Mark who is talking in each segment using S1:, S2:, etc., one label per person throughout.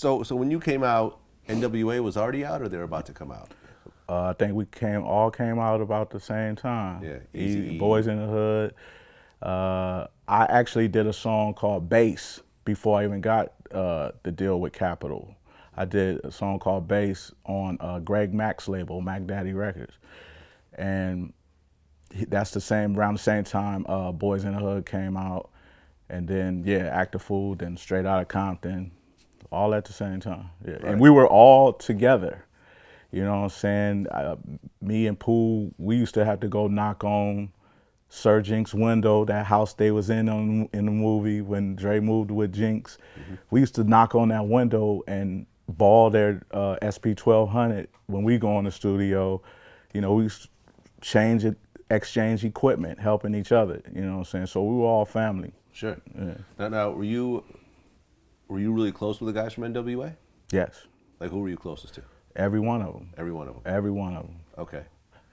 S1: So when you came out, N.W.A was already out, or they're about to come out?
S2: I think we all came out about the same time.
S1: Yeah, Easy.
S2: Boys in the Hood. I actually did a song called Bass before I even got the deal with Capitol. I did a song called Bass on Greg Mack's label, Mac Daddy Records, and that's around the same time Boys in the Hood came out, and then yeah, Act a Fool, then Straight Outta Compton, all at the same time. Yeah,
S1: Right.
S2: and we were all together. You know what I'm saying? Me and Pooh, we used to have to go knock on Sir Jinx' window, that house they was in the movie when Dre moved with Jinx.
S1: Mm-hmm.
S2: We used to knock on that window and ball their SP 1200 when we go in the studio. You know, we used to exchange equipment, helping each other. You know what I'm saying? So we were all family.
S1: Sure.
S2: Yeah.
S1: Now, were you really close with the guys from N.W.A?
S2: Yes.
S1: Like, who were you closest to?
S2: Every one of them.
S1: Every one of them.
S2: Every one of them.
S1: Okay.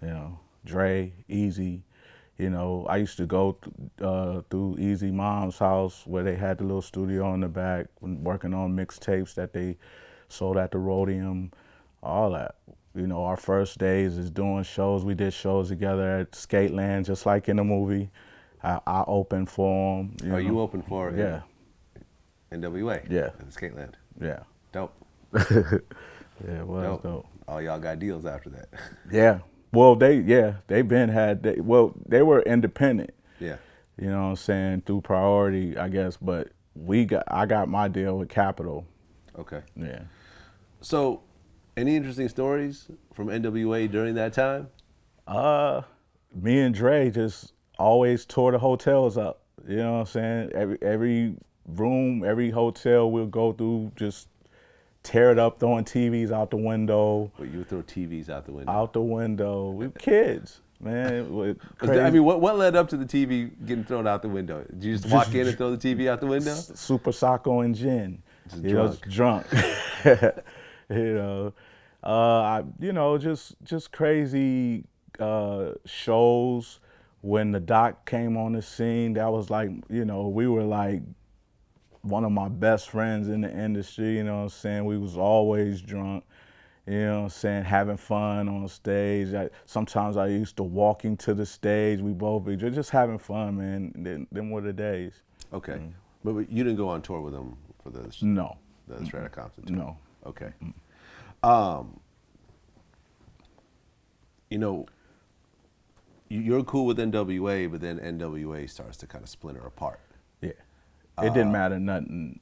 S2: You know, Dre, Easy. You know, I used to go through Easy Mom's house where they had the little studio in the back, working on mixtapes that they sold at the Rhodium, all that. You know, our first days is doing shows. We did shows together at Skateland, just like in the movie. I opened for them.
S1: You opened for
S2: Yeah.
S1: N.W.A?
S2: Yeah.
S1: At the Skateland?
S2: Yeah.
S1: Dope.
S2: Yeah, it was dope.
S1: All y'all got deals after that.
S2: Yeah. Well, they were independent.
S1: Yeah.
S2: You know what I'm saying, through Priority, I guess, but I got my deal with Capitol.
S1: Okay.
S2: Yeah.
S1: So, any interesting stories from N.W.A during that time?
S2: Me and Dre just always tore the hotels up. You know what I'm saying? Every room, every hotel we'll go through, just tear it up, throwing TVs out the window.
S1: Wait, you would throw TVs out the window?
S2: Out the window. We were kids, man.
S1: I mean, what led up to the TV getting thrown out the window? Did you just walk in and throw the TV out the window?
S2: Super Sacco and gin.
S1: Just drunk.
S2: Just crazy shows. When the doc came on the scene, that was like, we were like one of my best friends in the industry, you know what I'm saying? We was always drunk, you know what I'm saying, having fun on stage. Sometimes I used to walking to the stage, we both be just having fun, man. Them were the days.
S1: Okay. Mm-hmm. But you didn't go on tour with them for the
S2: No.
S1: The Straight Outta Compton tour?
S2: No.
S1: Okay. You're cool with N.W.A, but then N.W.A starts to kind of splinter apart.
S2: Yeah. It didn't matter nothing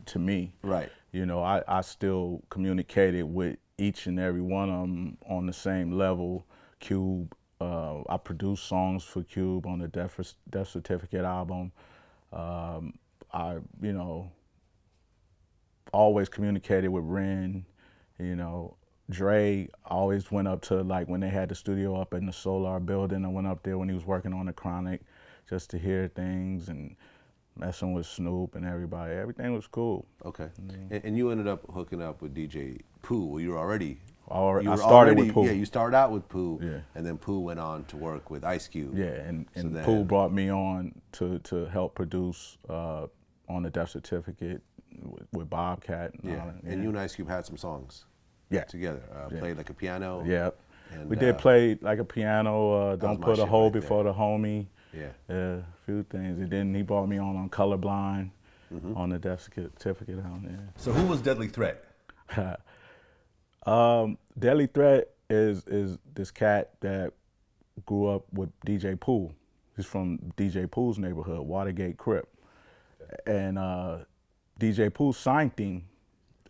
S2: to me.
S1: Right.
S2: You know, I still communicated with each and every one of them on the same level. Cube, I produced songs for Cube on the Death Certificate album. I always communicated with Ren, Dre always went up to, like, when they had the studio up in the Solar building, I went up there when he was working on the Chronic just to hear things and messing with Snoop and everybody. Everything was cool.
S1: Okay. Mm-hmm. And you ended up hooking up with DJ Pooh. Well, you were already...
S2: I started with Pooh.
S1: Yeah, you started out with Pooh,
S2: yeah.
S1: And then Pooh went on to work with Ice Cube.
S2: Yeah, and Pooh brought me on to help produce on the Death Certificate with Bobcat. And all that. Yeah.
S1: And you and Ice Cube had some songs.
S2: Yeah.
S1: Together. Played Like a Piano.
S2: Yeah.
S1: And,
S2: we did Play Like a Piano, Don't Put a Hole Before the Homie.
S1: Yeah.
S2: A few things. And then he brought me on Colorblind on the Death Certificate album. Yeah.
S1: So who was Deadly Threat?
S2: Deadly Threat is this cat that grew up with DJ Pooh. He's from DJ Pooh's neighborhood, Watergate Crip. And DJ Pooh signed him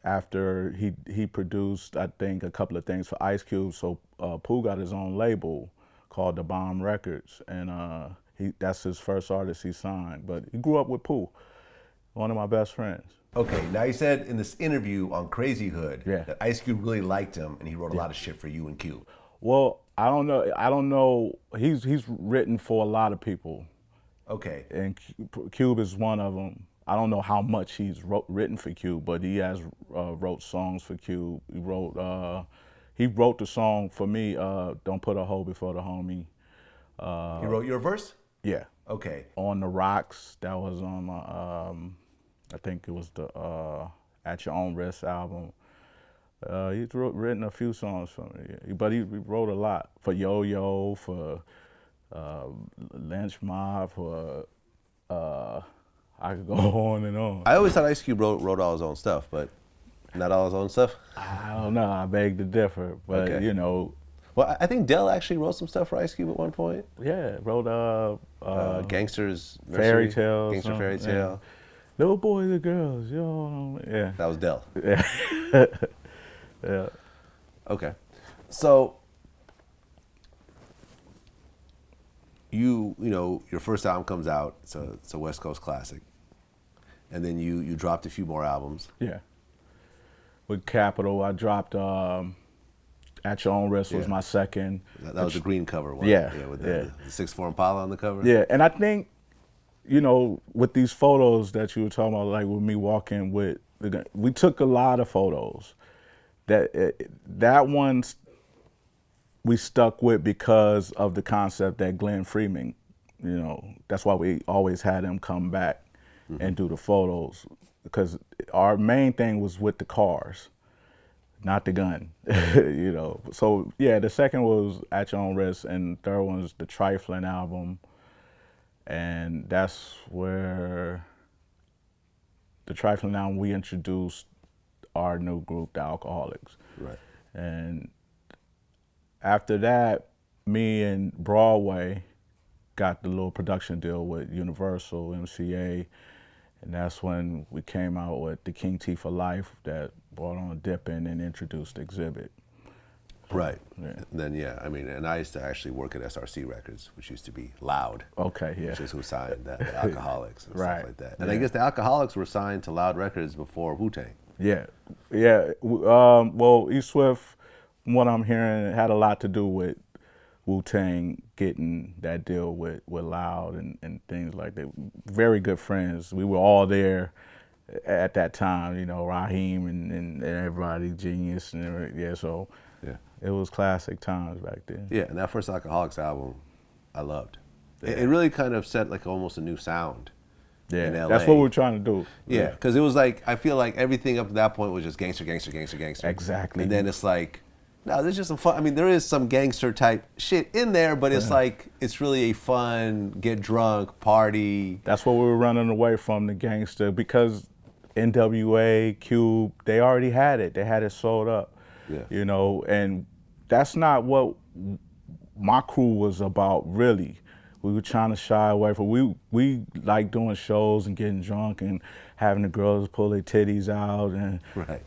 S2: after he produced, I think, a couple of things for Ice Cube. So Pooh got his own label called The Bomb Records, and that's his first artist he signed. But he grew up with Pooh, one of my best friends.
S1: Okay, now he said in this interview on Crazy Hood
S2: that
S1: Ice Cube really liked him and he wrote a lot of shit for you and Cube.
S2: Well, I don't know. He's written for a lot of people.
S1: Okay.
S2: And Cube is one of them. I don't know how much he's written for Cube, but he has wrote songs for Cube. He wrote the song for me, Don't Put a Hole Before the Homie.
S1: He wrote your verse?
S2: Yeah.
S1: Okay.
S2: On the Rocks, that was on my, I think it was the At Your Own Risk album. He's written a few songs for me, but he wrote a lot for Yo-Yo, for N.W.A, for I could go on and on.
S1: I always thought Ice Cube wrote all his own stuff, but not all his own stuff?
S2: I don't know, I beg to differ, but
S1: Okay.
S2: you know.
S1: Well, I think Del actually wrote some stuff for Ice Cube at one point.
S2: Yeah, wrote
S1: Gangster's
S2: Fairy
S1: Nursery,
S2: Tales.
S1: Gangster Fairy Tale.
S2: Yeah. Little boys and girls, you know, yeah.
S1: That was Del.
S2: Yeah. Yeah.
S1: Okay. So you know, your first album comes out, it's a West Coast classic. And then you dropped a few more albums.
S2: Yeah. With Capitol, I dropped At Your Own Risk was my second.
S1: That was the green cover one.
S2: Yeah.
S1: With the 6'4" Impala on the cover.
S2: Yeah, and I think, you know, with these photos that you were talking about, like with me walking with, we took a lot of photos. That one we stuck with because of the concept that Glenn Freeman, you know, that's why we always had him come back and do the photos, because our main thing was with the cars, not the gun, you know. So yeah, the second was At Your Own Risk, and the third one was the Trifling album, and that's where the Trifling album we introduced our new group, the Alkaholiks.
S1: Right.
S2: And after that, me and Broadway got the little production deal with Universal, MCA, and that's when we came out with the King T for Life that brought on Dippin' and introduced Exhibit.
S1: Right.
S2: Yeah.
S1: And then, I mean, and I used to actually work at SRC Records, which used to be Loud.
S2: Okay, yeah.
S1: Which is who signed the Alkaholiks and
S2: Right.
S1: stuff like that. And
S2: Yeah.
S1: I guess the Alkaholiks were signed to Loud Records before Wu-Tang.
S2: Yeah, yeah. Well, E Swift, from what I'm hearing, had a lot to do with Wu-Tang getting that deal with Loud and things like that. Very good friends. We were all there at that time, you know, Raheem and everybody, Genius and everything. Yeah, so
S1: Yeah.
S2: it was classic times back then.
S1: Yeah, and that first Alkaholiks album, I loved. It really kind of set like almost a new sound.
S2: Yeah,
S1: in LA.
S2: that's what we're trying to do.
S1: Yeah, because it was like, I feel like everything up to that point was just gangster, gangster, gangster, gangster.
S2: Exactly.
S1: And then it's like, no, there's just some fun. I mean, there is some gangster type shit in there, but it's like, it's really a fun, get drunk, party.
S2: That's what we were running away from, the gangster, because N.W.A, Cube, they already had it. They had it sold up.
S1: Yeah.
S2: You know, and that's not what my crew was about, really. We were trying to shy away from, we like doing shows and getting drunk and having the girls pull their titties out and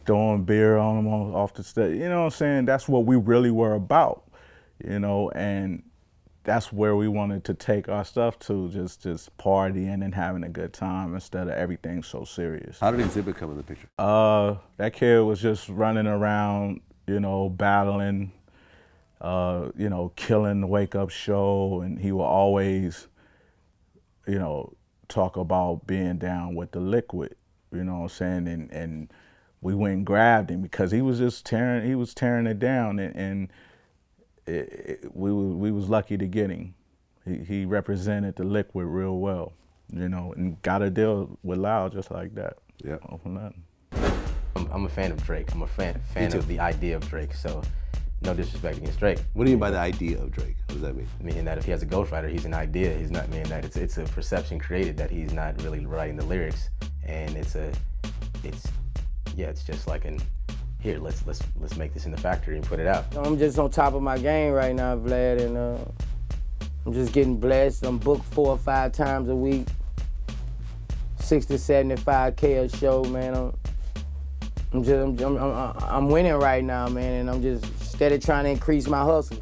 S2: throwing beer on them off the stage. You know what I'm saying? That's what we really were about, you know, and that's where we wanted to take our stuff to, just partying and having a good time instead of everything so serious.
S1: How did Exhibit come in the picture?
S2: That kid was just running around, you know, battling, you know, killing the Wake Up Show, and he will always, you know, talk about being down with the liquid, you know what I'm saying? And we went and grabbed him because he was just tearing it down, and we was lucky to get him. He represented the liquid real well, you know, and got a deal with Loud just like that.
S1: Yeah.
S2: Off of nothing.
S3: I'm a fan of Drake. I'm a fan of the idea of Drake, so no disrespect against Drake.
S1: What do you mean by the idea of Drake? What does that mean?
S3: Meaning that if he has a ghostwriter, he's an idea. He's not, meaning that it's a perception created that he's not really writing the lyrics, and it's just like here, let's make this in the factory and put it out.
S4: I'm just on top of my game right now, Vlad, and I'm just getting blessed. I'm booked 4 or 5 times a week, 60, 75K a show, man. I'm winning right now, man, and I'm just steady trying to increase my hustle.